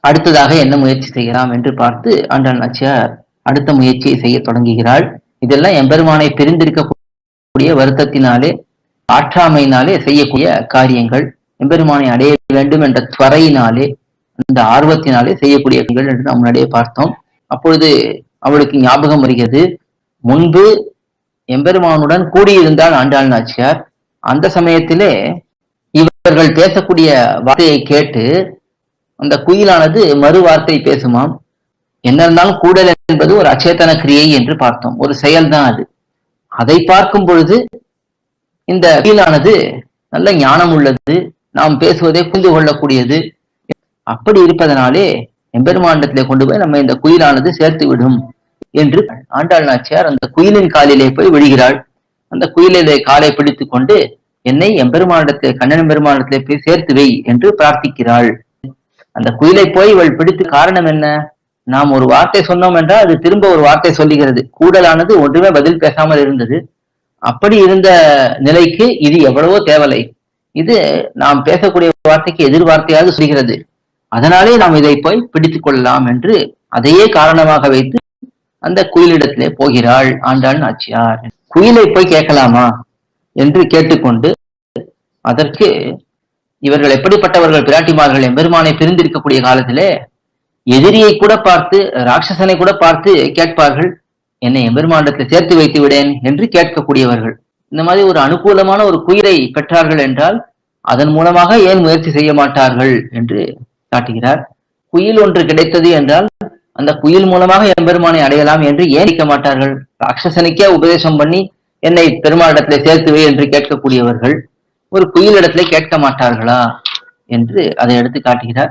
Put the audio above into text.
அடுத்ததாக என்ன முயற்சி செய்யலாம் என்று பார்த்து ஆண்டாள் நாச்சியார் அடுத்த முயற்சியை செய்ய தொடங்குகிறாள். இதெல்லாம் எம்பெருமானை பிரிந்திருக்கக்கூடிய வருத்தத்தினாலே, ஆற்றாமையினாலே செய்யக்கூடிய காரியங்கள். எம்பெருமானை அடைய வேண்டும் என்ற துவரையினாலே, அந்த ஆர்வத்தினாலே செய்யக்கூடிய காரியங்கள் என்று நாம் முன்னாடியே பார்த்தோம். அப்பொழுது அவளுக்கு ஞாபகம் வருகிறது, முன்பு எம்பெருமானுடன் கூடியிருந்தாள் ஆண்டாள் நாச்சியார். அந்த சமயத்திலே இவர்கள் பேசக்கூடிய வார்த்தையை கேட்டு அந்த குயிலானது மறு வார்த்தை பேசுமாம். என்ன இருந்தாலும் கூடல் என்பது ஒரு அச்சேதன கிரியை என்று பார்த்தோம், ஒரு செயல்தான் அது. அதை பார்க்கும் பொழுது இந்த குயிலானது நல்ல ஞானம் உள்ளது, நாம் பேசுவதை புரிந்து கொள்ளக்கூடியது. அப்படி இருப்பதனாலே எம்பெருமாண்டத்திலே கொண்டு போய் நம்ம இந்த குயிலானது சேர்த்து விடும் என்று ஆண்டாள் நாச்சியார் அந்த குயிலின் காலிலே போய் விழுகிறாள். அந்த குயிலிலே காலை பிடித்துக் கொண்டு என்னை எம்பெருமானிடத்திலே, கண்ணன் பெருமானிடத்திலே போய் சேர்த்து வை என்று பிரார்த்திக்கிறாள். அந்த குயிலை போய் இவள் பிடித்து காரணம் என்ன? நாம் ஒரு வார்த்தை சொன்னோம் என்றால் அது திரும்ப ஒரு வார்த்தை சொல்லுகிறது. கூடலானது ஒன்றுமே பதில் பேசாமல் இருந்தது. அப்படி இருந்த நிலைக்கு இது எவ்வளவோ தேவலை. இது நாம் பேசக்கூடிய வார்த்தைக்கு எதிர் வார்த்தையாவது சொல்கிறது. அதனாலே நாம் இதை போய் பிடித்துக் கொள்ளலாம் என்று அதையே காரணமாக வைத்து அந்த குயிலிடத்திலே போகிறாள் ஆண்டாள் நாச்சியார். குயிலை போய் கேட்கலாமா என்று கேட்டுக்கொண்டு, அதற்கு இவர்கள் எப்படிப்பட்டவர்கள் பிராட்டிமார்கள், எம்பெருமானை பிரிந்திருக்கக்கூடிய காலத்திலே எதிரியை கூட பார்த்து, ராட்சசனை கூட பார்த்து கேட்பார்கள், என்னை எம்பெருமாண்டத்தில் சேர்த்து வைத்து விடேன் என்று கேட்கக்கூடியவர்கள். இந்த மாதிரி ஒரு அனுகூலமான ஒரு குயிலை பெற்றார்கள் என்றால் அதன் மூலமாக ஏன் முயற்சி செய்ய மாட்டார்கள் என்று காட்டுகிறார். குயில் ஒன்று கிடைத்தது என்றால் அந்த குயில் மூலமாக எம்பெருமானை அடையலாம் என்று ஏன் நினைக்க மாட்டார்கள்? ராட்சசனுக்கே உபதேசம் பண்ணி என்னை பெருமாளிடத்திலே சேர்த்து வை என்று கேட்கக்கூடியவர்கள் ஒரு குயிலிடத்திலே கேட்க மாட்டார்களா என்று அதை எடுத்து காட்டுகிறார்.